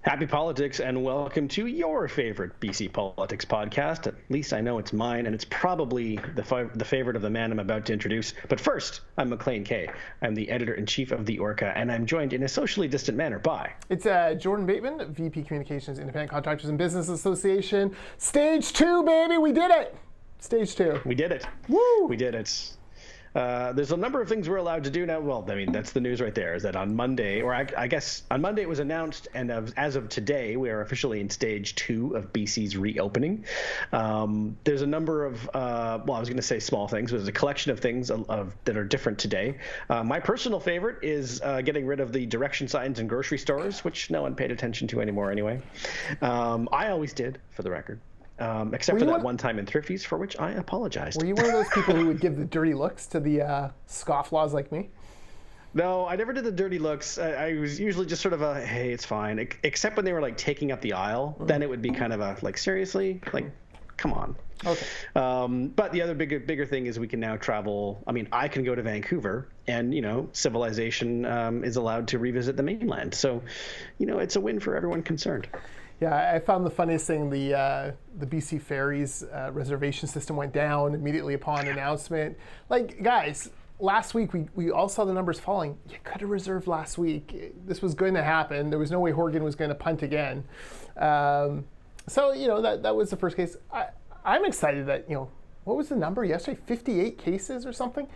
Happy politics and welcome to your favorite BC politics podcast. At least I know it's mine, and it's probably the favorite of the man I'm about to introduce. But first, I'm Maclean K. I'm the editor-in-chief of The Orca, and I'm joined in a socially distant manner by... It's Jordan Bateman, VP Communications, Independent Contractors and Business Association. Stage 2, baby! We did it! Stage 2. We did it. Woo! We did it. There's a number of things we're allowed to do now. Well, I mean, that's the news right there, is that on Monday, or I guess on Monday it was announced, and as of today, we are officially in stage 2 of BC's reopening. There's a number of, I was going to say small things, but there's a collection of things that are different today. My personal favorite is getting rid of the direction signs in grocery stores, which no one paid attention to anymore anyway. I always did, for the record. Except for that one time in Thrifties, for which I apologized. Were you one of those people who would give the dirty looks to the scofflaws like me? No, I never did the dirty looks. I was usually just sort of a, hey, it's fine. Except when they were like taking up the aisle, then it would be kind of a, like, seriously? Like, come on. Okay. But the other bigger thing is we can now travel. I mean, I can go to Vancouver, and, civilization is allowed to revisit the mainland. So, it's a win for everyone concerned. Yeah, I found the funniest thing, the BC Ferries reservation system went down immediately upon announcement. Like, guys, last week we all saw the numbers falling. You could have reserved last week. This was going to happen. There was no way Horgan was going to punt again. So, that was the first case. I'm excited that, what was the number yesterday? 58 cases or something?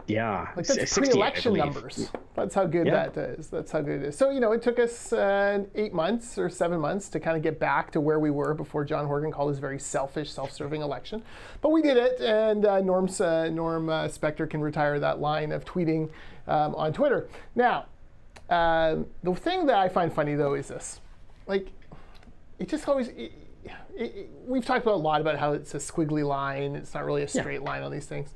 Yeah. Like, that's pre-election numbers. That's how good that is. That's how good it is. So, it took us 8 months or 7 months to kind of get back to where we were before John Horgan called his very selfish, self-serving election. But we did it, and Norm Spector can retire that line of tweeting on Twitter. Now, the thing that I find funny, though, is this. Like, it just always... we've talked a lot about how it's a squiggly line. It's not really a straight line on these things.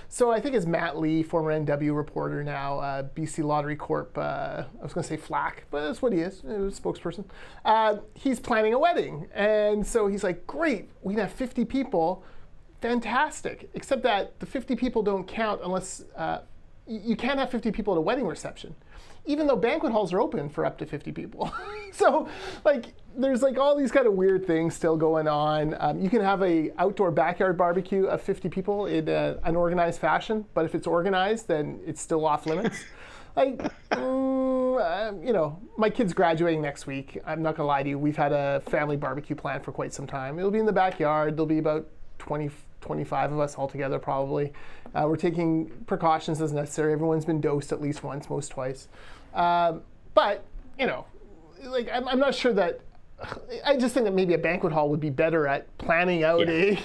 So I think as Matt Lee, former NW reporter now, BC Lottery Corp, I was going to say flack, but that's what he is, a spokesperson. He's planning a wedding. And so he's like, great, we can have 50 people. Fantastic. Except that the 50 people don't count unless you can't have 50 people at a wedding reception, even though banquet halls are open for up to 50 people. So, there's all these kind of weird things still going on. You can have a outdoor backyard barbecue of 50 people in an unorganized fashion, but if it's organized, then it's still off limits. My kid's graduating next week. I'm not gonna lie to you. We've had a family barbecue planned for quite some time. It'll be in the backyard. There'll be about 25 of us all together probably. We're taking precautions as necessary. Everyone's been dosed at least once, most twice. But, I'm not sure that, I just think that maybe a banquet hall would be better at planning out a,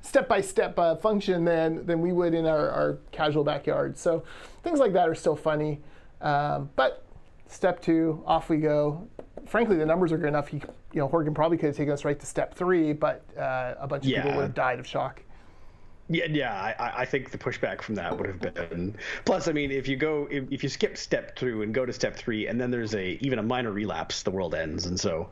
step-by-step function than we would in our casual backyard. So things like that are still funny. But step 2, off we go. Frankly, the numbers are good enough. Horgan probably could have taken us right to step 3, but a bunch of people would have died of shock. Yeah, I think the pushback from that would have been. Plus, I mean, if you skip step 2 and go to step 3, and then there's even a minor relapse, the world ends. And so,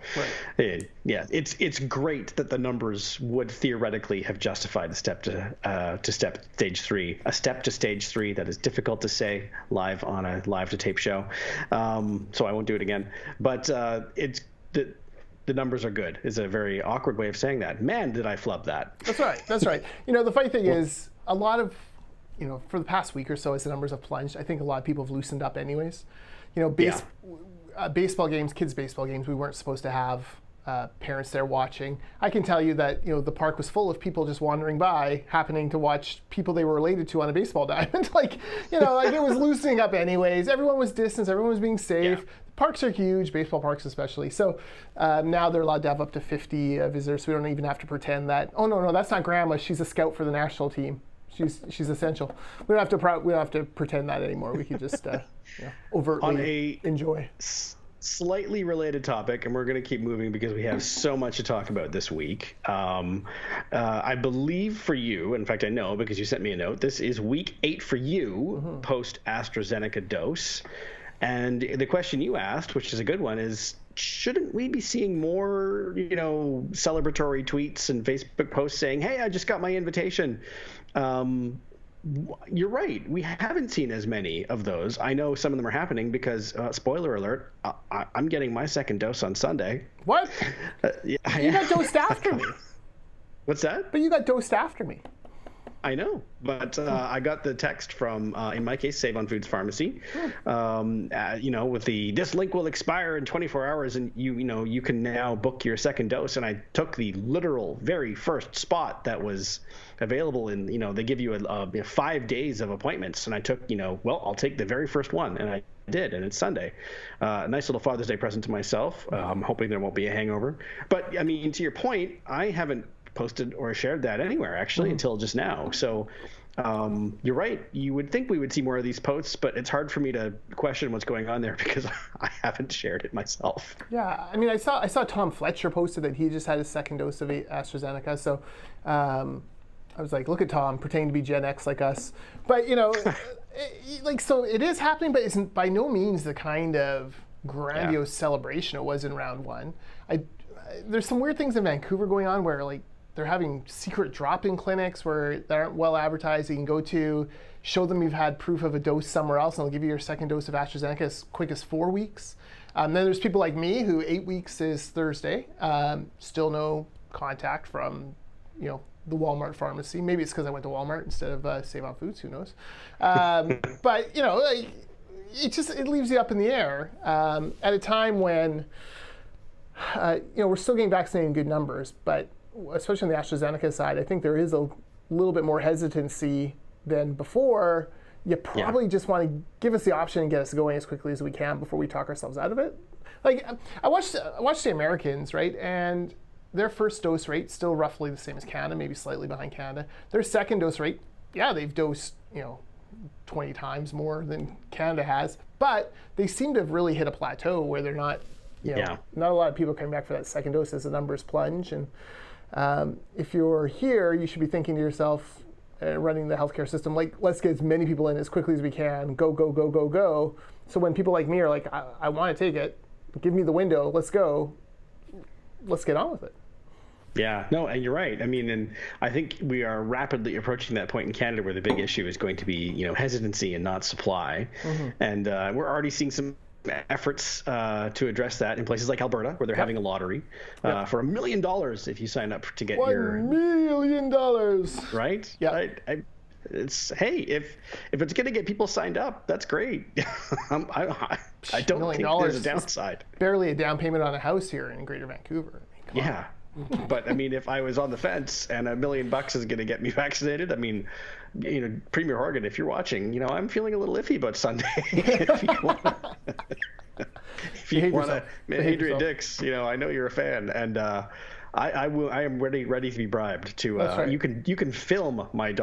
it's great that the numbers would theoretically have justified the step to stage 3. A step to stage 3 that is difficult to say live on a live to tape show. So I won't do it again. But the numbers are good is a very awkward way of saying that. Man, did I flub that. That's right. The funny thing is, a lot of, for the past week or so, as the numbers have plunged, I think a lot of people have loosened up anyways. Baseball games, kids' baseball games, we weren't supposed to have parents there watching. I can tell you that, the park was full of people just wandering by, happening to watch people they were related to on a baseball diamond. It was loosening up anyways. Everyone was distanced, everyone was being safe. Yeah. Parks are huge, baseball parks especially. So now they're allowed to have up to 50 visitors, so we don't even have to pretend that, oh no, that's not grandma, she's a scout for the national team. She's essential. We don't have to pretend that anymore. We can just overtly enjoy. Slightly related topic, and we're going to keep moving because we have so much to talk about this week. I believe for you, in fact I know because you sent me a note, this is week 8 for you, post AstraZeneca dose. And the question you asked, which is a good one, is shouldn't we be seeing more, celebratory tweets and Facebook posts saying, hey, I just got my invitation? You're right. We haven't seen as many of those. I know some of them are happening because, spoiler alert, I'm getting my second dose on Sunday. What? Yeah, you got dosed after me. What's that? But you got dosed after me. I know, but I got the text from, in my case, Save on Foods Pharmacy, with this link will expire in 24 hours, and you can now book your second dose. And I took the literal very first spot that was available in, they give you a 5 days of appointments, and I took, I'll take the very first one, and I did, and it's Sunday. Nice little Father's Day present to myself. I'm hoping there won't be a hangover. But I mean, to your point, I haven't posted or shared that anywhere actually until just now. So you're right. You would think we would see more of these posts, but it's hard for me to question what's going on there because I haven't shared it myself. Yeah, I mean, I saw Tom Fletcher posted that he just had his second dose of AstraZeneca. So I was like, look at Tom pretending to be Gen X like us. But so it is happening, but it's by no means the kind of grandiose celebration it was in round one. There's some weird things in Vancouver going on where they're having secret drop-in clinics where they aren't well advertised. You can go to, show them you've had proof of a dose somewhere else, and they'll give you your second dose of AstraZeneca as quick as 4 weeks. Then there's people like me who 8 weeks is Thursday. Still no contact from, the Walmart pharmacy. Maybe it's because I went to Walmart instead of Save on Foods. Who knows? But it leaves you up in the air at a time when we're still getting vaccinated in good numbers, but especially on the AstraZeneca side, I think there is a little bit more hesitancy than before. You probably just want to give us the option and get us going as quickly as we can before we talk ourselves out of it. I watched the Americans, right, and their first dose rate still roughly the same as Canada, maybe slightly behind Canada. Their second dose rate, they've dosed 20 times more than Canada has, but they seem to have really hit a plateau where they're not. Not a lot of people coming back for that second dose as the numbers plunge. And if you're here, you should be thinking to yourself, running the healthcare system, let's get as many people in as quickly as we can. Go, go, go, go, go. So when people like me are like, I want to take it, give me the window, let's go, let's get on with it. Yeah, no, and you're right. I mean, and I think we are rapidly approaching that point in Canada where the big issue is going to be, hesitancy and not supply. And we're already seeing some efforts to address that in places like Alberta, where they're having a lottery for $1 million if you sign up to get your $1 million. Right? Yeah. It's if it's going to get people signed up, that's great. I don't think there's a downside. Barely a down payment on a house here in Greater Vancouver. Yeah. But I mean, if I was on the fence and $1 million is going to get me vaccinated, I mean, Premier Horgan, if you're watching, I'm feeling a little iffy about Sunday. If you want to, Adrian Dix, I know you're a fan, and I am ready to be bribed to. Right. You can film my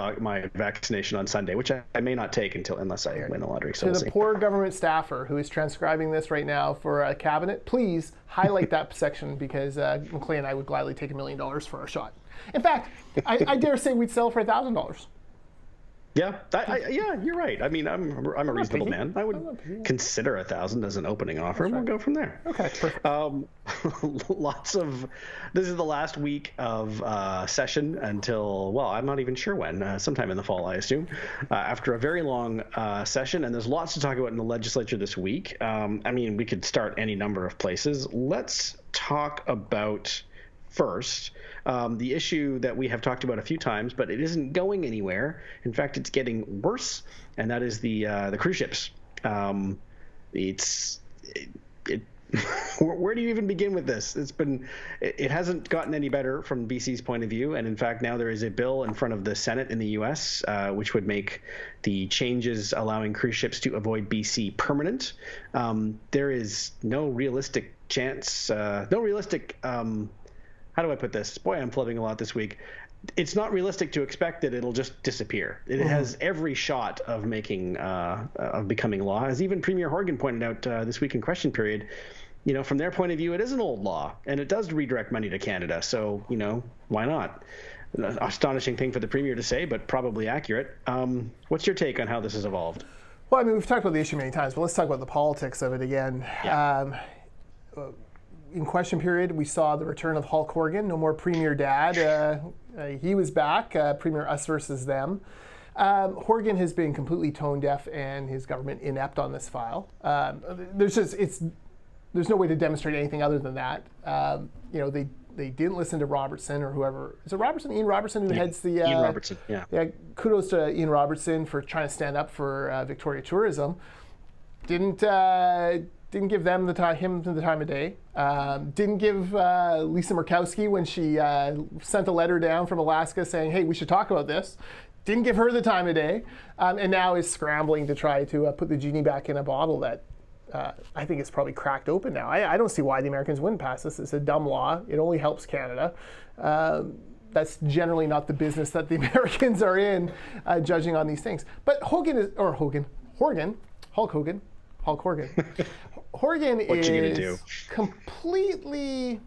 vaccination on Sunday, which I may not take unless I win the lottery. So to the poor government staffer who is transcribing this right now for a cabinet, please highlight that section because Maclean and I would gladly take $1 million for our shot. In fact, I dare say we'd sell for $1,000. Yeah, you're right. I mean, I'm a reasonable man. I would consider 1,000 as an opening offer, and we'll go from there. Okay, perfect. This is the last week of session until, I'm not even sure when, sometime in the fall, I assume, after a very long session, and there's lots to talk about in the legislature this week. I mean, we could start any number of places. Let's talk about first the issue that we have talked about a few times, but it isn't going anywhere. In fact, it's getting worse, and that is the cruise ships. Where do you even begin with this? It hasn't gotten any better from BC's point of view, and in fact, now there is a bill in front of the Senate in the U.S. Which would make the changes allowing cruise ships to avoid BC permanent. There is no realistic chance, how do I put this? Boy, I'm flubbing a lot this week. It's not realistic to expect that it'll just disappear. It has every shot of becoming law, as even Premier Horgan pointed out this week in question period. From their point of view, it is an old law, and it does redirect money to Canada. So, why not? An astonishing thing for the Premier to say, but probably accurate. What's your take on how this has evolved? Well, I mean, we've talked about the issue many times, but let's talk about the politics of it again. Yeah. In question period, we saw the return of Hulk Hogan, no more Premier Dad. He was back, Premier Us versus Them. Horgan has been completely tone deaf and his government inept on this file. There's no way to demonstrate anything other than that. They didn't listen to Robertson or whoever. Is it Robertson? Ian Robertson, who heads the... Ian Robertson, yeah. Yeah, kudos to Ian Robertson for trying to stand up for Victoria tourism. Didn't give him the time of day. Didn't give Lisa Murkowski when she sent a letter down from Alaska saying, hey, we should talk about this. Didn't give her the time of day. And now is scrambling to try to put the genie back in a bottle that I think it's probably cracked open now. I don't see why the Americans wouldn't pass this. It's a dumb law. It only helps Canada. That's generally not the business that the Americans are in, judging on these things. But Horgan is completely,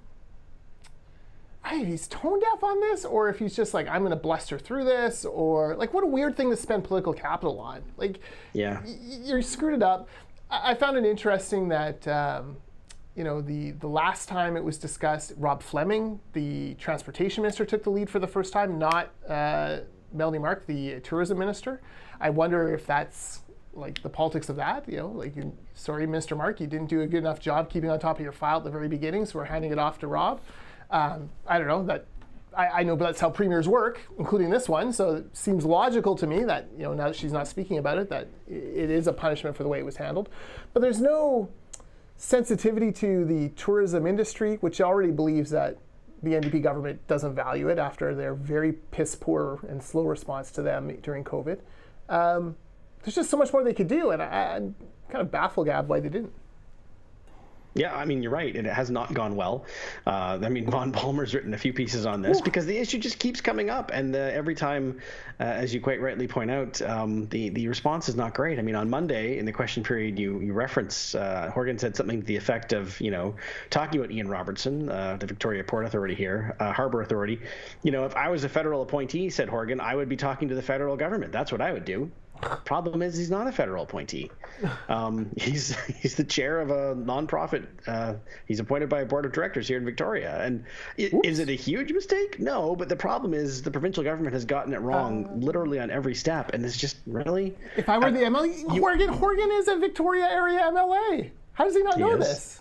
he's tone deaf on this, or if he's just like, I'm going to bluster through this, or like, what a weird thing to spend political capital on. Like, yeah, you're screwed it up. I found it interesting that, the last time it was discussed, Rob Fleming, the transportation minister, took the lead for the first time, not Melanie Mark, the tourism minister. I wonder if that's like the politics of that, sorry, Mr. Mark, you didn't do a good enough job keeping on top of your file at the very beginning, so we're handing it off to Rob. I don't know, I know, but that's how premiers work, including this one, so it seems logical to me that, now that she's not speaking about it, that it is a punishment for the way it was handled. But there's no sensitivity to the tourism industry, which already believes that the NDP government doesn't value it after their very piss poor and slow response to them during COVID. There's just so much more they could do, and I'm kind of baffled, Gab, why they didn't. Yeah, I mean, you're right, and it has not gone well. Von Palmer's written a few pieces on this because the issue just keeps coming up, and every time, as you quite rightly point out, the response is not great. I mean, on Monday in the question period, you reference Horgan said something to the effect of, talking about Ian Robertson, the Victoria Port Authority here, Harbour Authority. If I was a federal appointee, said Horgan, I would be talking to the federal government. That's what I would do. Problem is, he's not a federal appointee. He's the chair of a nonprofit. He's appointed by a board of directors here in Victoria. And is it a huge mistake? No, but the problem is the provincial government has gotten it wrong literally on every step. And it's just really... If I were the MLA, Horgan is a Victoria area MLA. How does he not know this?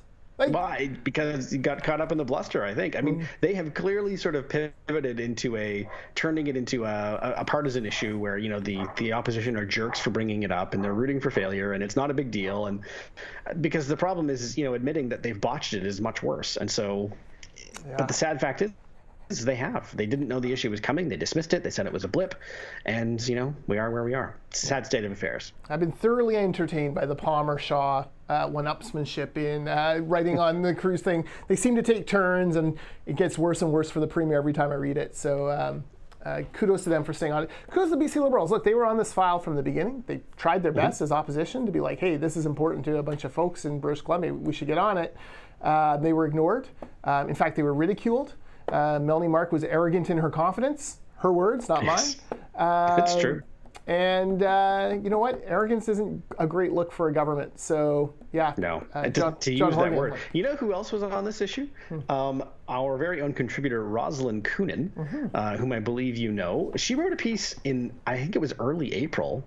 Why? Because he got caught up in the bluster, I think. I mean, they have clearly sort of pivoted into turning it into a partisan issue where, the opposition are jerks for bringing it up and they're rooting for failure and it's not a big deal. And because the problem is, admitting that they've botched it is much worse. And so, but the sad fact is, they didn't know the issue was coming. They dismissed it. They said it was a blip. And, we are where we are. It's a sad state of affairs. I've been thoroughly entertained by the Palmer-Shaw one-upsmanship in writing on the cruise thing. They seem to take turns, and it gets worse and worse for the Premier every time I read it. So kudos to them for staying on it. Kudos to the BC Liberals. Look, they were on this file from the beginning. They tried their best as opposition to be like, hey, this is important to a bunch of folks in British Columbia. We should get on it. They were ignored. In fact, they were ridiculed. Melanie Mark was arrogant in her confidence. Her words, not mine. It's true. And you know what? Arrogance isn't a great look for a government. So, yeah. No, to use that word. You know who else was on this issue? Our very own contributor, Rosalind Coonan, whom I believe you know. She wrote a piece in, I think it was early April,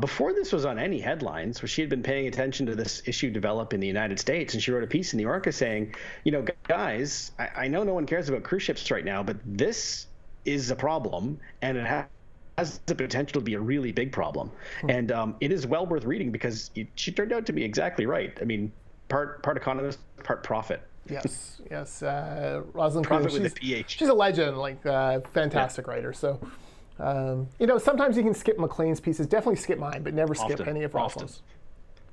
before this was on any headlines, where she had been paying attention to this issue develop in the United States. And she wrote a piece in the Orca saying, guys, I know no one cares about cruise ships right now, but this is a problem, and it has the potential to be a really big problem. And it is well worth reading because she turned out to be exactly right. I mean, part economist, part prophet. Yes. Rosalind Prophet with a PH. She's a legend, fantastic writer. So, sometimes you can skip Maclean's pieces. Definitely skip mine, but never skip any of Rosalind's.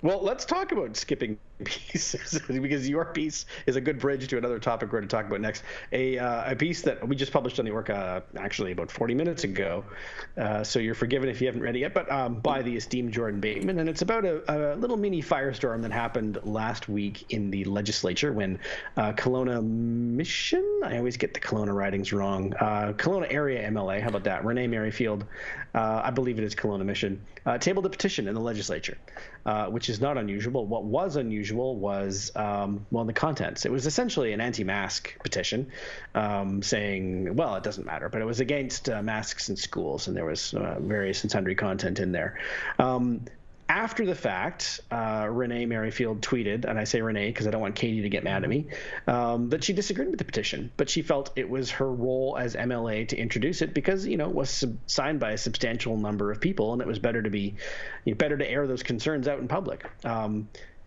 Well, let's talk about skipping pieces because your piece is a good bridge to another topic we're going to talk about next. A piece that we just published on the Orca actually about 40 minutes ago, so you're forgiven if you haven't read it yet, but by the esteemed Jordan Bateman, and it's about a little mini firestorm that happened last week in the legislature when Kelowna Mission, I always get the Kelowna ridings wrong, Kelowna area MLA, how about that, Renee Merrifield, I believe it is Kelowna Mission, tabled a petition in the legislature, which is not unusual. What was unusual unusual was, the contents. It was essentially an anti-mask petition saying, well, it doesn't matter, but it was against masks in schools, and there was various and sundry content in there. After the fact, Renee Merrifield tweeted, and I say Renee because I don't want Katie to get mad at me, that she disagreed with the petition, but she felt it was her role as MLA to introduce it because, it was signed by a substantial number of people, and it was better to air those concerns out in public.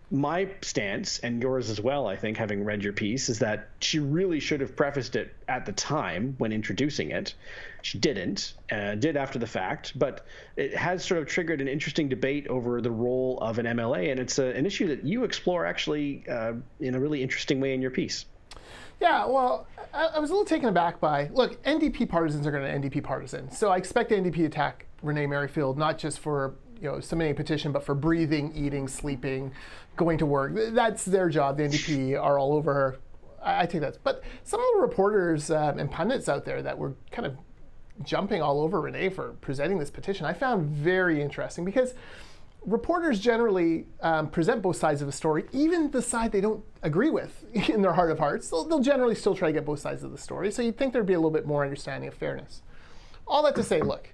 My stance, and yours as well, I think, having read your piece, is that she really should have prefaced it at the time when introducing it. She didn't, did after the fact, but it has sort of triggered an interesting debate over the role of an MLA, and it's an issue that you explore actually in a really interesting way in your piece. Yeah, well, I was a little taken aback by, look, NDP partisans are going to NDP partisan, so I expect the NDP to attack Renee Merrifield, not just for submitting a petition, but for breathing, eating, sleeping, going to work. That's their job. The NDP are all over her. I take that. But some of the reporters and pundits out there that were kind of jumping all over Renee for presenting this petition, I found very interesting because reporters generally present both sides of a story, even the side they don't agree with in their heart of hearts. They'll generally still try to get both sides of the story. So you'd think there'd be a little bit more understanding of fairness. All that to say, look,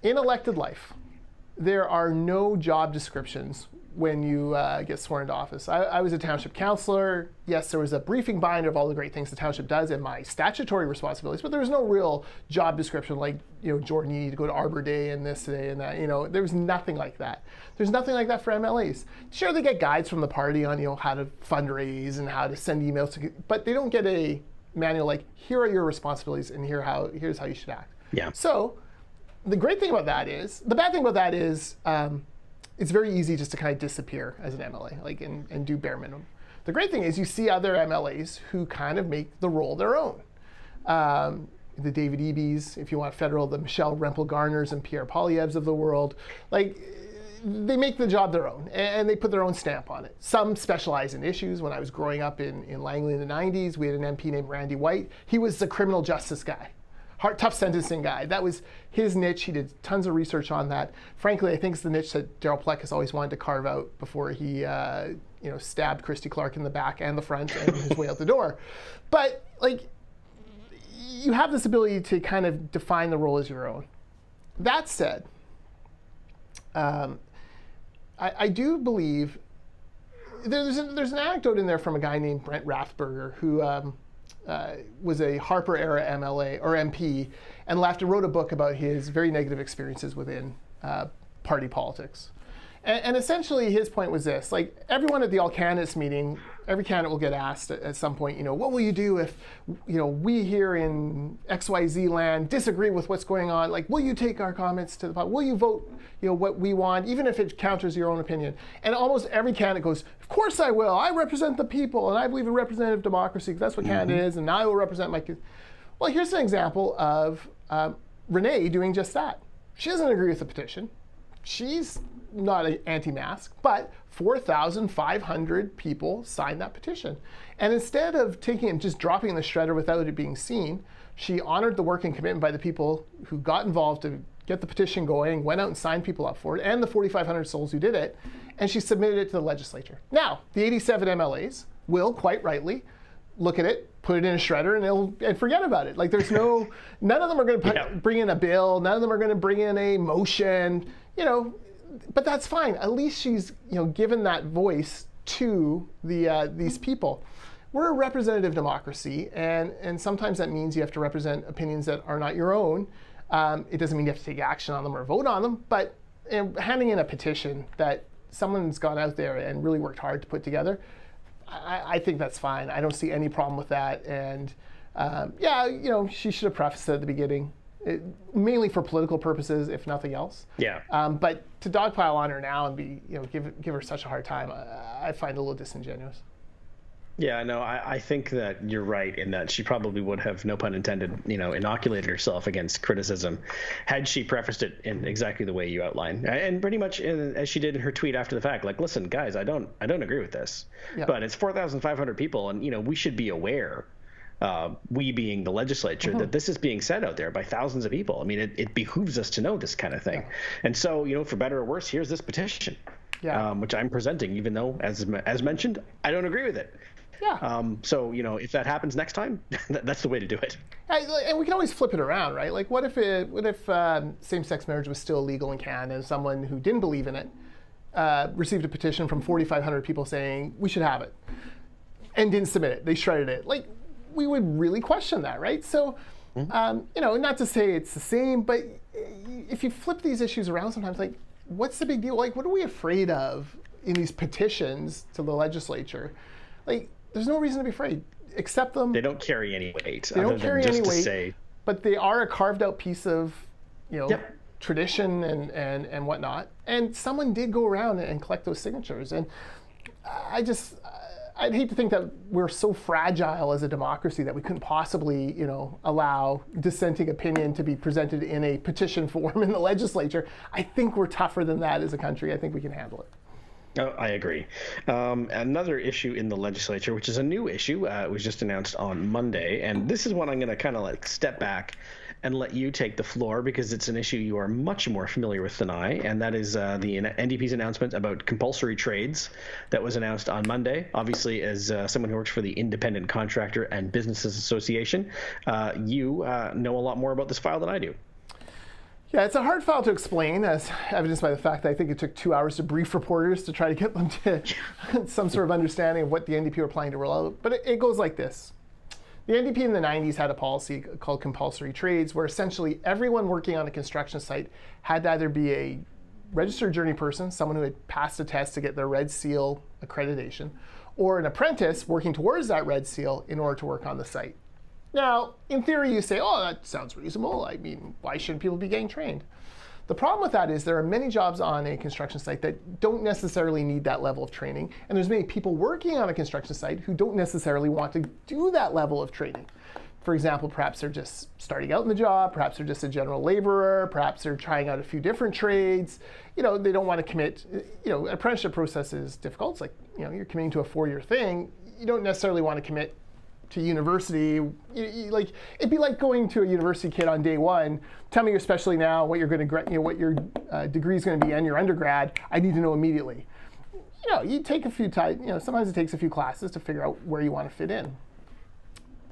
in elected life, there are no job descriptions when you get sworn into office. I was a township councillor. Yes, there was a briefing binder of all the great things the township does and my statutory responsibilities, but there was no real job description like, Jordan, you need to go to Arbor Day and this day and that. There was nothing like that. There's nothing like that for MLAs. Sure, they get guides from the party on, how to fundraise and how to send emails, but they don't get a manual like, here are your responsibilities and here's how you should act. Yeah. So the great thing about that is, the bad thing about that is, it's very easy just to kind of disappear as an MLA, and do bare minimum. The great thing is you see other MLAs who kind of make the role their own. The David Eby's, if you want federal, the Michelle Rempel-Garners and Pierre Poilievre's of the world, they make the job their own and they put their own stamp on it. Some specialize in issues. When I was growing up in Langley in the 90s, we had an MP named Randy White. He was the criminal justice guy. Tough sentencing guy. That was his niche. He did tons of research on that. Frankly, I think it's the niche that Darryl Pleck has always wanted to carve out before he, stabbed Christy Clark in the back and the front and his way out the door. But you have this ability to kind of define the role as your own. That said, I do believe there's an anecdote in there from a guy named Brent Rathberger who was a Harper era MLA or MP and left and wrote a book about his very negative experiences within party politics. And essentially his point was this, everyone at the all candidates meeting, every candidate will get asked at some point, what will you do if, we here in XYZ land disagree with what's going on? Will you take our comments to the public? Will you vote, what we want, even if it counters your own opinion? And almost every candidate goes, of course I will. I represent the people and I believe in representative democracy because that's what Canada is, and I will represent my kids. Well, here's an example of Renee doing just that. She doesn't agree with the petition. She's not an anti-mask, but 4,500 people signed that petition. And instead of taking it and just dropping it in the shredder without it being seen, she honored the work and commitment by the people who got involved to get the petition going, went out and signed people up for it, and the 4,500 souls who did it, and she submitted it to the legislature. Now, the 87 MLAs will, quite rightly, look at it, put it in a shredder, and forget about it. None of them are going to bring in a bill, none of them are going to bring in a motion, but that's fine. At least she's, given that voice to these people. We're a representative democracy, and sometimes that means you have to represent opinions that are not your own. It doesn't mean you have to take action on them or vote on them, but handing in a petition that someone's gone out there and really worked hard to put together, I think that's fine. I don't see any problem with that. And she should have prefaced it at the beginning. Mainly for political purposes, if nothing else. Yeah. But to dogpile on her now and give her such a hard time, I find a little disingenuous. Yeah, no, I think that you're right in that she probably would have, no pun intended, inoculated herself against criticism had she prefaced it in exactly the way you outlined, and pretty much as she did in her tweet after the fact. Listen, guys, I don't agree with this, but it's 4,500 people, and we should be aware. We being the legislature, that this is being said out there by thousands of people. I mean, it behooves us to know this kind of thing. And so, for better or worse, here's this petition. which I'm presenting, even though, as mentioned, I don't agree with it. Yeah. So, if that happens next time, that's the way to do it. And we can always flip it around, right? Like, what if same-sex marriage was still illegal in Canada and someone who didn't believe in it received a petition from 4,500 people saying we should have it and didn't submit it? They shredded it. Like, we would really question that, right? So, not to say it's the same, but if you flip these issues around sometimes, like, what's the big deal? Like, what are we afraid of in these petitions to the legislature? Like, there's no reason to be afraid. Accept them. They don't carry any weight. They don't carry any weight, but they are a carved out piece of, tradition and whatnot. And someone did go around and collect those signatures. And I'd hate to think that we're so fragile as a democracy that we couldn't possibly, allow dissenting opinion to be presented in a petition form in the legislature. I think we're tougher than that as a country. I think we can handle it. Oh, I agree. Another issue in the legislature, which is a new issue, was just announced on Monday. And this is one I'm going to kind of step back and let you take the floor, because it's an issue you are much more familiar with than I. And that is the NDP's announcement about compulsory trades that was announced on Monday. Obviously, as someone who works for the Independent Contractor and Businesses Association, you know a lot more about this file than I do. Yeah, it's a hard file to explain, as evidenced by the fact that I think it took 2 hours to brief reporters to try to get them to some sort of understanding of what the NDP were planning to roll out. But it goes like this. The NDP in the 90s had a policy called compulsory trades, where essentially everyone working on a construction site had to either be a registered journey person, someone who had passed a test to get their Red Seal accreditation, or an apprentice working towards that Red Seal in order to work on the site. Now, in theory, you say, oh, that sounds reasonable. I mean, why shouldn't people be getting trained? The problem with that is there are many jobs on a construction site that don't necessarily need that level of training, and there's many people working on a construction site who don't necessarily want to do that level of training. For example, perhaps they're just starting out in the job, perhaps they're just a general laborer, perhaps they're trying out a few different trades. They don't want to commit. An apprenticeship process is difficult. It's like, you're committing to a 4-year thing. You don't necessarily want to commit to university. It'd be like going to a university kid on day one. Tell me, especially now, what you're going to, what your degree is going to be and your undergrad. I need to know immediately. You take a few sometimes it takes a few classes to figure out where you want to fit in.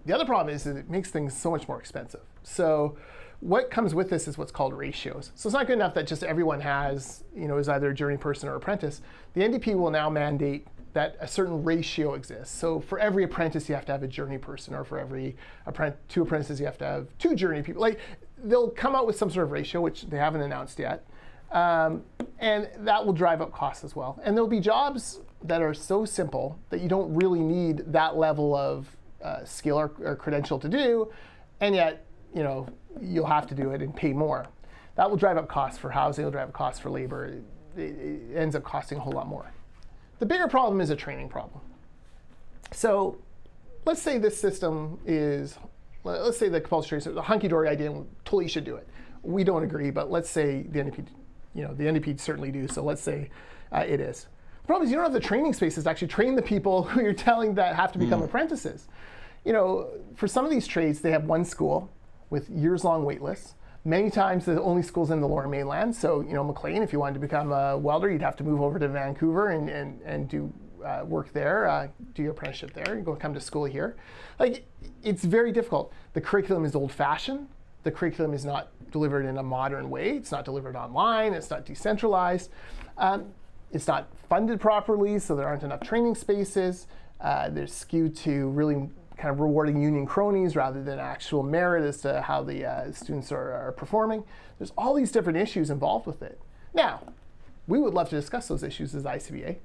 The other problem is that it makes things so much more expensive. So what comes with this is what's called ratios. So it's not good enough that just everyone has, is either a journey person or apprentice. The NDP will now mandate that a certain ratio exists. So for every apprentice, you have to have a journey person, or for every 2 apprentices, you have to have 2 journey people. Like, they'll come out with some sort of ratio, which they haven't announced yet. And that will drive up costs as well. And there'll be jobs that are so simple that you don't really need that level of skill or credential to do, and yet, you'll have to do it and pay more. That will drive up costs for housing, it'll drive up costs for labor. It ends up costing a whole lot more. The bigger problem is a training problem. So let's say this system is, let's say the compulsory trades, the hunky-dory idea, and totally should do it. We don't agree, but let's say the NDP, the NDP certainly do, so let's say it is. The problem is you don't have the training spaces to actually train the people who you're telling that have to become apprentices. For some of these trades, they have one school with years-long wait lists. Many times the only school's in the Lower Mainland. So, Maclean, if you wanted to become a welder, you'd have to move over to Vancouver and do work there, do your apprenticeship there, and come to school here. Like, it's very difficult. The curriculum is old-fashioned. The curriculum is not delivered in a modern way. It's not delivered online. It's not decentralized. It's not funded properly, so there aren't enough training spaces. They're skewed to really kind of rewarding union cronies rather than actual merit as to how the students are performing. There's all these different issues involved with it. Now, we would love to discuss those issues as ICBA.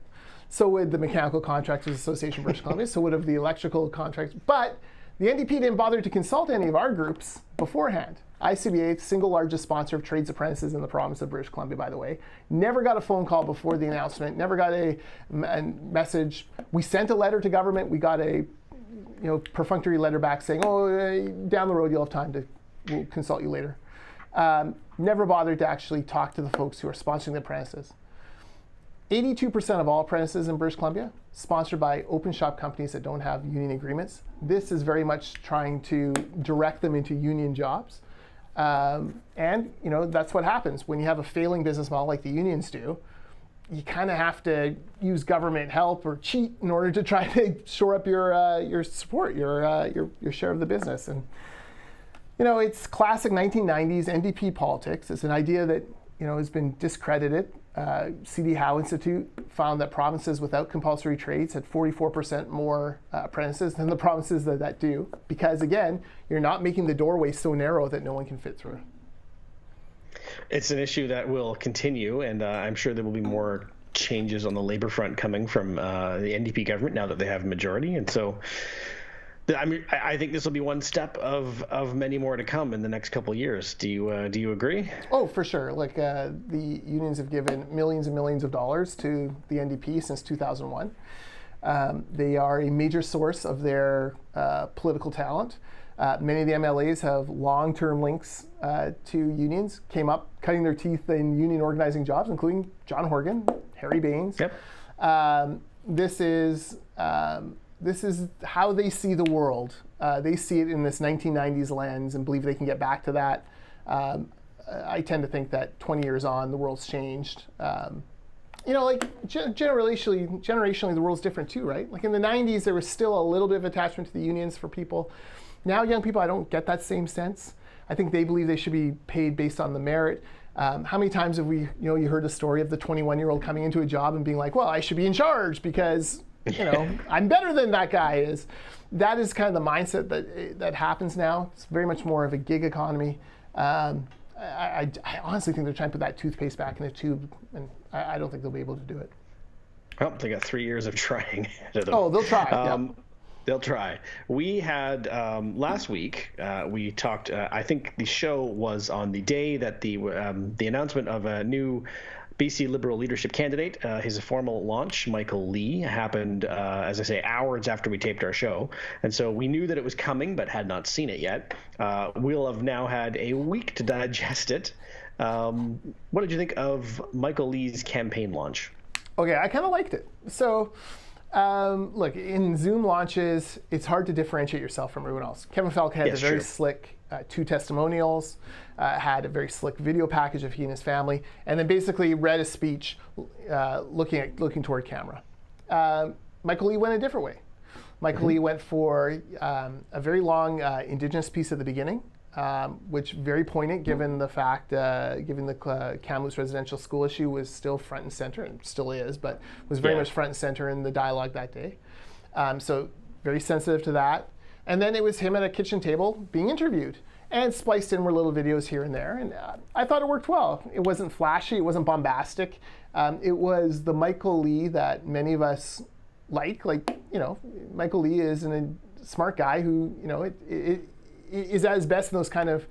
So would the Mechanical Contractors Association of British Columbia, so would have the electrical contracts, but the NDP didn't bother to consult any of our groups beforehand. ICBA, the single largest sponsor of trades apprentices in the province of British Columbia, by the way, never got a phone call before the announcement, never got a message. We sent a letter to government, we got a perfunctory letter back saying, down the road you'll have time we'll consult you later. Never bothered to actually talk to the folks who are sponsoring the apprentices. 82% of all apprentices in British Columbia sponsored by open shop companies that don't have union agreements. This is very much trying to direct them into union jobs. And that's what happens when you have a failing business model like the unions do. you kind of have to use government help or cheat in order to try to shore up your support, your share of the business. And it's classic 1990s NDP politics. It's an idea that has been discredited. C.D. Howe Institute found that provinces without compulsory trades had 44% more apprentices than the provinces that do, because again, you're not making the doorway so narrow that no one can fit through. It's an issue that will continue, and I'm sure there will be more changes on the labor front coming from the NDP government now that they have a majority. And so I think this will be one step of many more to come in the next couple of years. Do you agree? Oh, for sure. Like the unions have given millions and millions of dollars to the NDP since 2001. They are a major source of their political talent. Many of the MLAs have long-term links to unions, came up cutting their teeth in union organizing jobs, including John Horgan, Harry Baines. Yep. This is how they see the world. They see it in this 1990s lens and believe they can get back to that. I tend to think that 20 years on, the world's changed. Generationally, the world's different too, right? Like in the 90s, there was still a little bit of attachment to the unions for people. Now, young people, I don't get that same sense. I think they believe they should be paid based on the merit. How many times have you heard the story of the 21-year-old coming into a job and being like, well, I should be in charge because I'm better than that guy is. That is kind of the mindset that happens now. It's very much more of a gig economy. I honestly think they're trying to put that toothpaste back in a tube, and I don't think they'll be able to do it. Well, they got 3 years of trying ahead of them. Oh, they'll try. Yeah. They'll try. We had last week. We talked. I think the show was on the day that the announcement of a new BC Liberal leadership candidate, his formal launch, Michael Lee, happened, as I say, hours after we taped our show. And so we knew that it was coming, but had not seen it yet. We'll have now had a week to digest it. What did you think of Michael Lee's campaign launch? Okay, I kind of liked it. So, look, in Zoom launches, it's hard to differentiate yourself from everyone else. Kevin Falk had a very slick 2 testimonials, had a very slick video package of he and his family, and then basically read a speech looking toward camera. Michael Lee went a different way. Michael Lee went for a very long Indigenous piece at the beginning, which very poignant given the fact, given the Kamloops residential school issue was still front and center, and still is, but was very much front and center in the dialogue that day. So very sensitive to that. And then it was him at a kitchen table being interviewed, and spliced in were little videos here and there. And I thought it worked well. It wasn't flashy, it wasn't bombastic. It was the Michael Lee that many of us like, Michael Lee is a smart guy who, is at his best in those kind of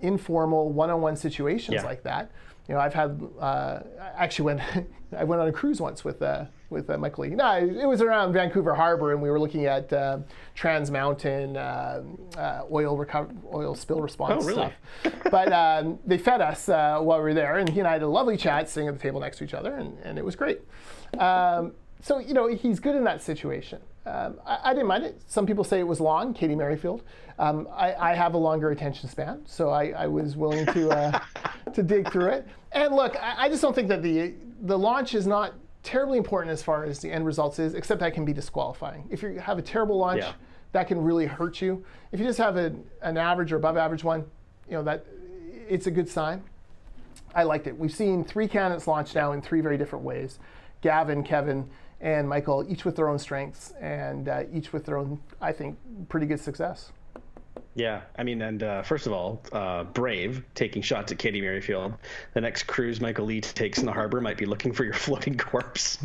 informal one-on-one situations like that. I've had I went on a cruise once with Michael Lee. No, it was around Vancouver Harbor, and we were looking at Trans Mountain oil spill response stuff. But they fed us while we were there, and he and I had a lovely chat sitting at the table next to each other, and it was great. So he's good in that situation. I didn't mind it. Some people say it was long, Katie Merrifield. I have a longer attention span, so I was willing to dig through it. And look, I just don't think that the launch is not terribly important as far as the end results is, except that can be disqualifying. If you have a terrible launch, that can really hurt you. If you just have an average or above average one, that it's a good sign. I liked it. We've seen 3 candidates launch now in 3 very different ways. Gavin, Kevin, and Michael, each with their own strengths and each with their own, I think, pretty good success. Yeah, I mean, and first of all, brave, taking shots at Katie Merrifield. The next cruise Michael Lee takes in the harbor might be looking for your floating corpse.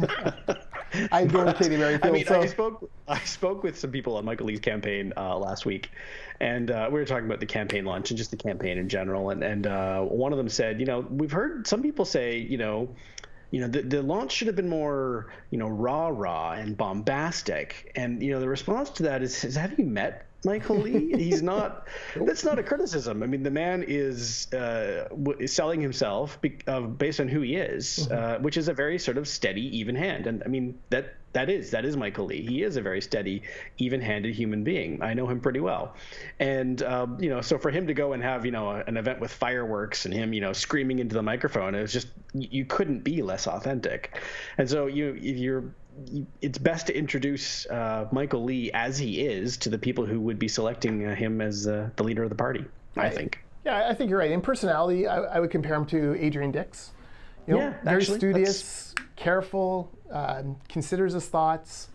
I adore Katie Merrifield. I mean, I spoke with some people on Michael Lee's campaign last week, and we were talking about the campaign launch and just the campaign in general. And one of them said, we've heard some people say, the launch should have been more, rah-rah and bombastic. And, the response to that is have you met Michael Lee. He's not. That's not a criticism. I mean, the man is selling himself based on who he is, which is a very sort of steady, even hand. And I mean that is Michael Lee. He is a very steady, even-handed human being. I know him pretty well, and so for him to go and have an event with fireworks and him screaming into the microphone, it was just you couldn't be less authentic. And so it's best to introduce Michael Lee as he is to the people who would be selecting him as the leader of the party, I think. Yeah, I think you're right. In personality, I would compare him to Adrian Dix. Very studious, careful, considers his thoughts.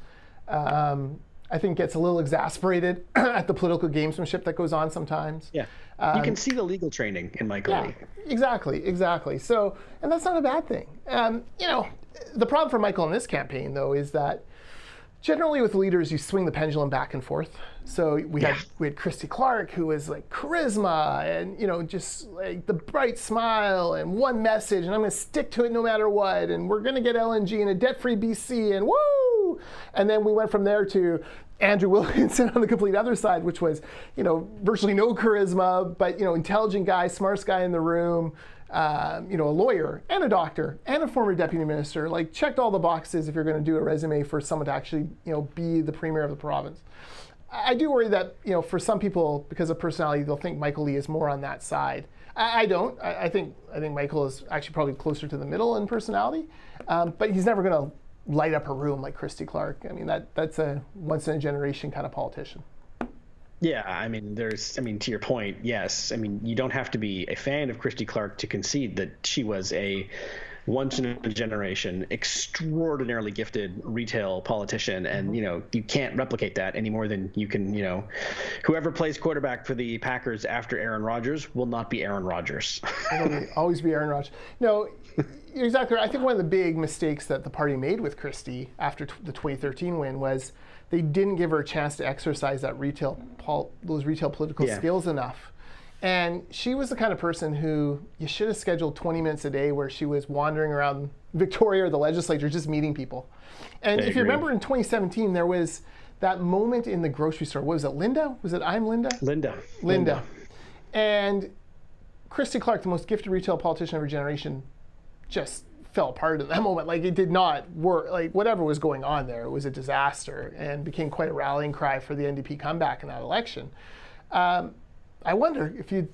I think gets a little exasperated at the political gamesmanship that goes on sometimes. Yeah, you can see the legal training in Michael Lee. Exactly. So, and that's not a bad thing. The problem for Michael in this campaign, though, is that generally with leaders, you swing the pendulum back and forth. So we had Christy Clark, who was like charisma and just like the bright smile and one message, and I'm going to stick to it no matter what, and we're going to get LNG and a debt-free BC, and woo! And then we went from there to Andrew Wilkinson on the complete other side, which was virtually no charisma, but intelligent guy, smartest guy in the room. A lawyer and a doctor and a former deputy minister, like checked all the boxes if you're going to do a resume for someone to actually, be the premier of the province. I do worry that, for some people, because of personality, they'll think Michael Lee is more on that side. I don't. I think Michael is actually probably closer to the middle in personality, but he's never going to light up a room like Christy Clark. I mean, that's a once in a generation kind of politician. Yeah, I mean, to your point, yes. I mean, you don't have to be a fan of Christy Clark to concede that she was a once-in-a-generation, extraordinarily gifted retail politician, and, you can't replicate that any more than you can, whoever plays quarterback for the Packers after Aaron Rodgers will not be Aaron Rodgers. It'll always be Aaron Rodgers. No, you're exactly right. I think one of the big mistakes that the party made with Christy after the 2013 win was they didn't give her a chance to exercise those retail political skills enough. And she was the kind of person who you should have scheduled 20 minutes a day where she was wandering around Victoria or the legislature just meeting people. And if you remember in 2017, there was that moment in the grocery store. What was it, Linda? Was it I'm Linda? Linda. And Christy Clark, the most gifted retail politician of her generation, just fell apart in that moment. Like, it did not work. Like, whatever was going on there, it was a disaster and became quite a rallying cry for the NDP comeback in that election. I wonder if you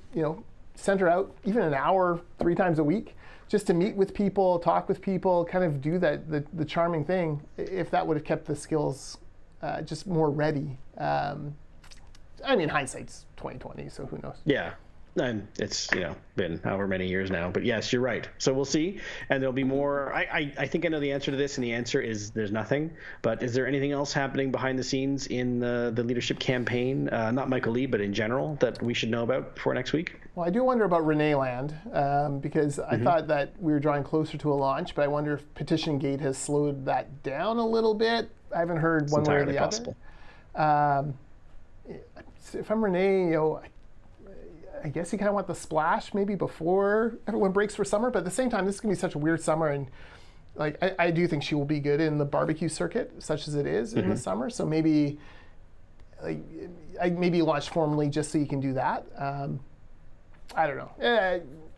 send her out even an hour 3 times a week just to meet with people, talk with people, kind of do the charming thing, if that would have kept the skills just more ready. I mean, hindsight's 2020, so who knows? Yeah. And it's been however many years now, but yes, you're right. So we'll see, and there'll be more. I think I know the answer to this, and the answer is there's nothing. But is there anything else happening behind the scenes in the leadership campaign, not Michael Lee, but in general, that we should know about before next week? Well, I do wonder about Renee Land, because I thought that we were drawing closer to a launch, but I wonder if Petition Gate has slowed that down a little bit. I haven't heard one way or the other. If I'm Renee, I guess you kind of want the splash maybe before everyone breaks for summer, but at the same time, this is going to be such a weird summer, and like I do think she will be good in the barbecue circuit, such as it is in the summer. So maybe I maybe launch formally just so you can do that. I don't know.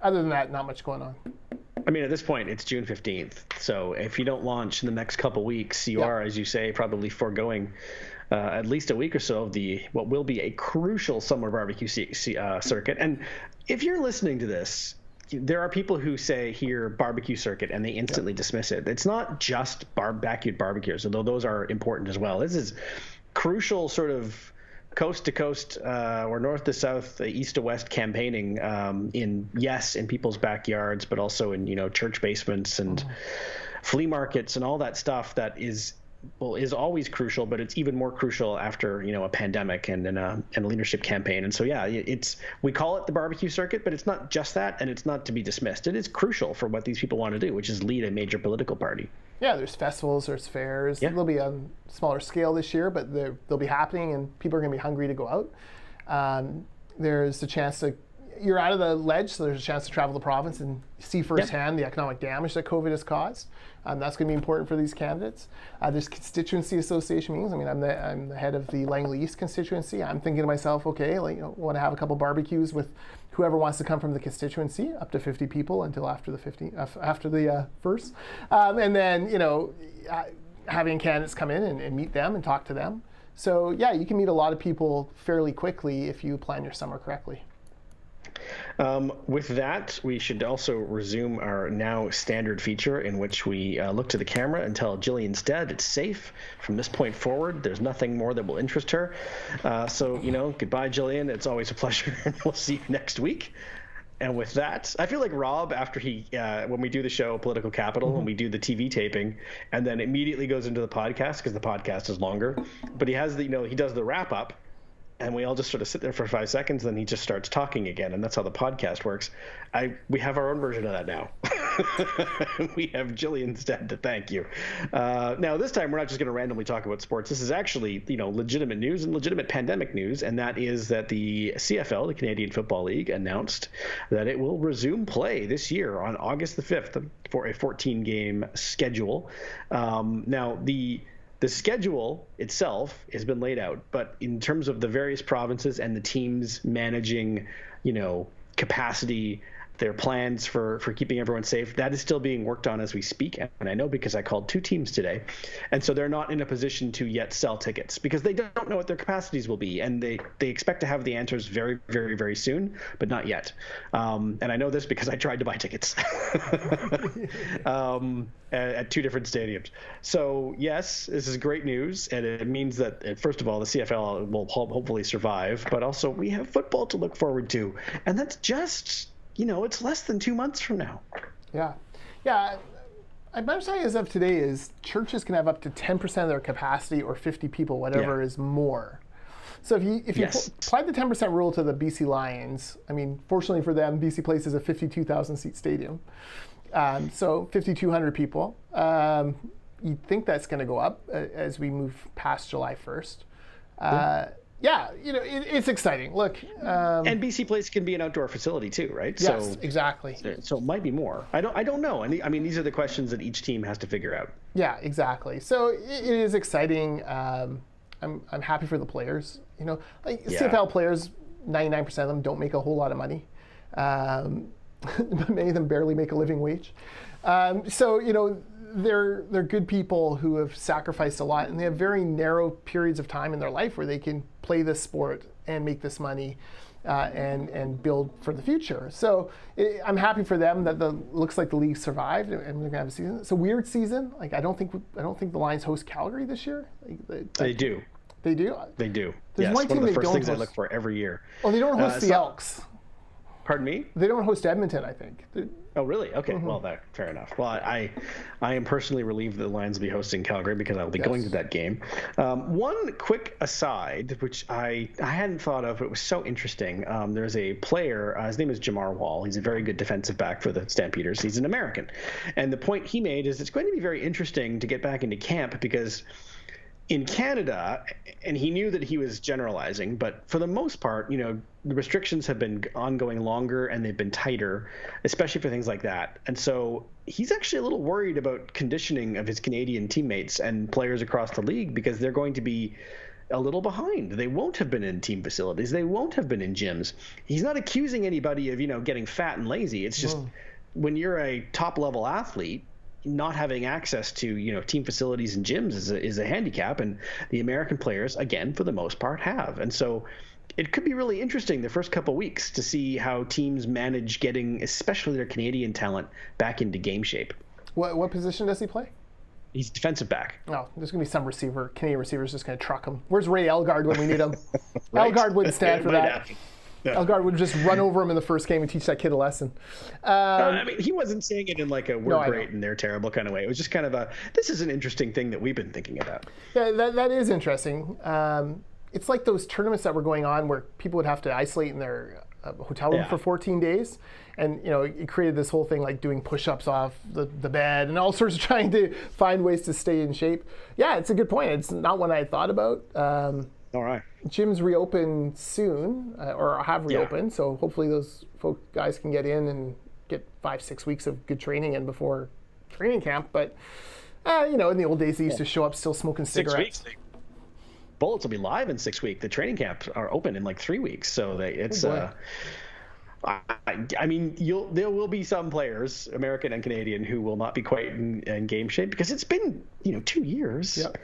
Other than that, not much going on. I mean, at this point, it's June 15th. So if you don't launch in the next couple weeks, you are, as you say, probably foregoing at least a week or so of what will be a crucial summer barbecue circuit. And if you're listening to this, there are people who hear barbecue circuit and they instantly dismiss it. It's not just backyard barbecues, although those are important as well. This is crucial sort of coast to coast or north to south, east to west campaigning in people's backyards, but also in church basements and flea markets and all that stuff that is always crucial, but it's even more crucial after a pandemic and a leadership campaign. And so we call it the barbecue circuit, but it's not just that, and it's not to be dismissed. It is crucial for what these people want to do, which is lead a major political party. Yeah, there's festivals, there's fairs. They'll be on smaller scale this year, but they'll be happening, and people are going to be hungry to go out. There's a chance to you're out of the ledge, so there's a chance to travel the province and see firsthand the economic damage that COVID has caused. That's going to be important for these candidates. There's constituency association meetings. I mean, I'm the head of the Langley East constituency. I'm thinking to myself, okay, want to have a couple barbecues with whoever wants to come from the constituency, up to 50 people until after the first, and then having candidates come in and meet them and talk to them. So yeah, you can meet a lot of people fairly quickly if you plan your summer correctly. With that, we should also resume our now standard feature in which we look to the camera and tell Jillian Stead it's safe from this point forward. There's nothing more that will interest her. So, goodbye, Jillian. It's always a pleasure, and we'll see you next week. And with that, I feel like Rob, after when we do the show Political Capital and we do the TV taping, and then immediately goes into the podcast because the podcast is longer. But he has he does the wrap up. And we all just sort of sit there for 5 seconds, then he just starts talking again, and that's how the podcast works. We have our own version of that now. We have Jillian Stead to thank you. Now, this time we're not just going to randomly talk about sports. This is actually, legitimate news and legitimate pandemic news, and that is that the CFL, the Canadian Football League, announced that it will resume play this year on August the 5th for a 14-game schedule. Now, the schedule itself has been laid out, but in terms of the various provinces and the teams managing, capacity, their plans for keeping everyone safe, that is still being worked on as we speak. And I know because I called 2 teams today. And so they're not in a position to yet sell tickets because they don't know what their capacities will be. And they expect to have the answers very, very, very soon, but not yet. And I know this because I tried to buy tickets at 2 different stadiums. So yes, this is great news. And it means that, first of all, the CFL will hopefully survive, but also we have football to look forward to. And that's just... it's less than 2 months from now. Yeah. My understanding as of today is churches can have up to 10% of their capacity or 50 people, whatever is more. So if you apply the 10% rule to the BC Lions, I mean, fortunately for them, BC Place is a 52,000 seat stadium. So 5,200 people. You'd think that's going to go up as we move past July 1st. It's exciting. Look, and BC Place can be an outdoor facility too, right? Yes, exactly. So it might be more. I don't know. And I mean, these are the questions that each team has to figure out. Yeah, exactly. So it is exciting. I'm happy for the players. CFL players, 99% of them don't make a whole lot of money. Many of them barely make a living wage. They're good people who have sacrificed a lot, and they have very narrow periods of time in their life where they can play this sport and make this money and build for the future. So I'm happy for them that looks like the league survived and we're gonna have a season. It's a weird season. Like I don't think the Lions host Calgary this year. They do. They do. They do. There's one of the first things host. I look for every year. Oh, they don't host the Elks. Pardon me? They don't host Edmonton, I think. Oh, really? Okay. Mm-hmm. Well, fair enough. Well, I am personally relieved that the Lions will be hosting Calgary because I'll be going to that game. One quick aside, which I hadn't thought of, but it was so interesting. There's a player, his name is Jamar Wall. He's a very good defensive back for the Stampeders. He's an American. And the point he made is it's going to be very interesting to get back into camp because in Canada, and he knew that he was generalizing, but for the most part, the restrictions have been ongoing longer and they've been tighter, especially for things like that. And so he's actually a little worried about conditioning of his Canadian teammates and players across the league because they're going to be a little behind. They won't have been in team facilities. They won't have been in gyms. He's not accusing anybody of, getting fat and lazy. It's just when you're a top level athlete, not having access to team facilities and gyms is a handicap, and the American players, again, for the most part, have. And so it could be really interesting the first couple of weeks to see how teams manage getting especially their Canadian talent back into game shape. What position does he play? He's defensive back. Oh, there's going to be some Canadian receiver's just going to truck him. Where's Ray Elgard when we need him? Right. Elgard wouldn't stand for that. Happen. Yeah. Elgard would just run over him in the first game and teach that kid a lesson. He wasn't saying it in like a we're great and they're terrible kind of way. It was just kind of this is an interesting thing that we've been thinking about. Yeah, that is interesting. It's like those tournaments that were going on where people would have to isolate in their hotel room for 14 days. And, it created this whole thing like doing push-ups off the bed and all sorts of trying to find ways to stay in shape. Yeah, it's a good point. It's not one I had thought about. All right. Gyms reopen soon, or have reopened, so hopefully those guys can get in and get 5-6 weeks of good training in before training camp. But in the old days, they used to show up still smoking cigarettes. 6 weeks. Bullets will be live in 6 weeks. The training camps are open in like 3 weeks, so it's. I mean, there will be some players, American and Canadian, who will not be quite in game shape because it's been 2 years. Yep.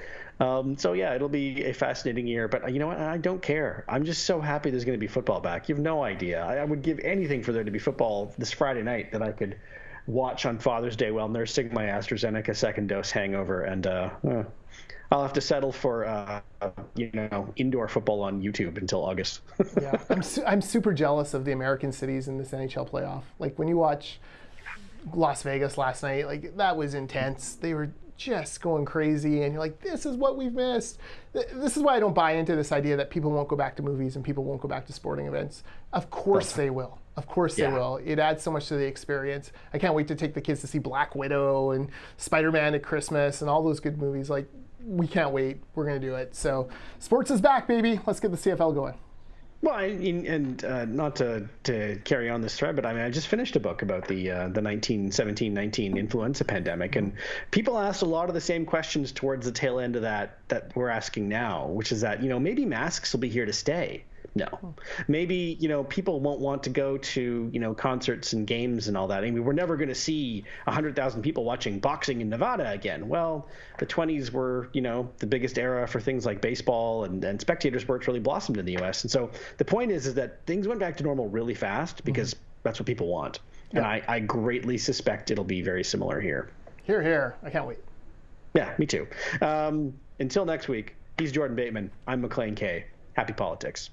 So yeah, it'll be a fascinating year. But you know what? I don't care. I'm just so happy there's going to be football back. You have no idea. I would give anything for there to be football this Friday night that I could watch on Father's Day while nursing my AstraZeneca second dose hangover, and I'll have to settle for indoor football on YouTube until August. Yeah, I'm super jealous of the American cities in this NHL playoff. Like when you watch Las Vegas last night, like that was intense. They were just going crazy, and you're like, this is what we've missed. This is why I don't buy into this idea that people won't go back to movies and people won't go back to sporting events. Of course they will. Of course they will. It adds so much to the experience. I can't wait to take the kids to see Black Widow and Spider-Man at Christmas and all those good movies. Like, we can't wait. We're going to do it. So sports is back, baby. Let's get the CFL going. Well, not to carry on this thread, but I just finished a book about the 1917-19 influenza pandemic, and people asked a lot of the same questions towards the tail end of that we're asking now, which is that maybe masks will be here to stay. No, maybe people won't want to go to concerts and games and all that. I mean, we're never going to see 100,000 people watching boxing in Nevada again. Well, the 20s were the biggest era for things like baseball, and spectator sports really blossomed in the U.S. And so the point is that things went back to normal really fast because that's what people want. And I greatly suspect it'll be very similar here. Here. I can't wait. Yeah, me too. Until next week, he's Jordan Bateman. I'm Maclean K. Happy politics.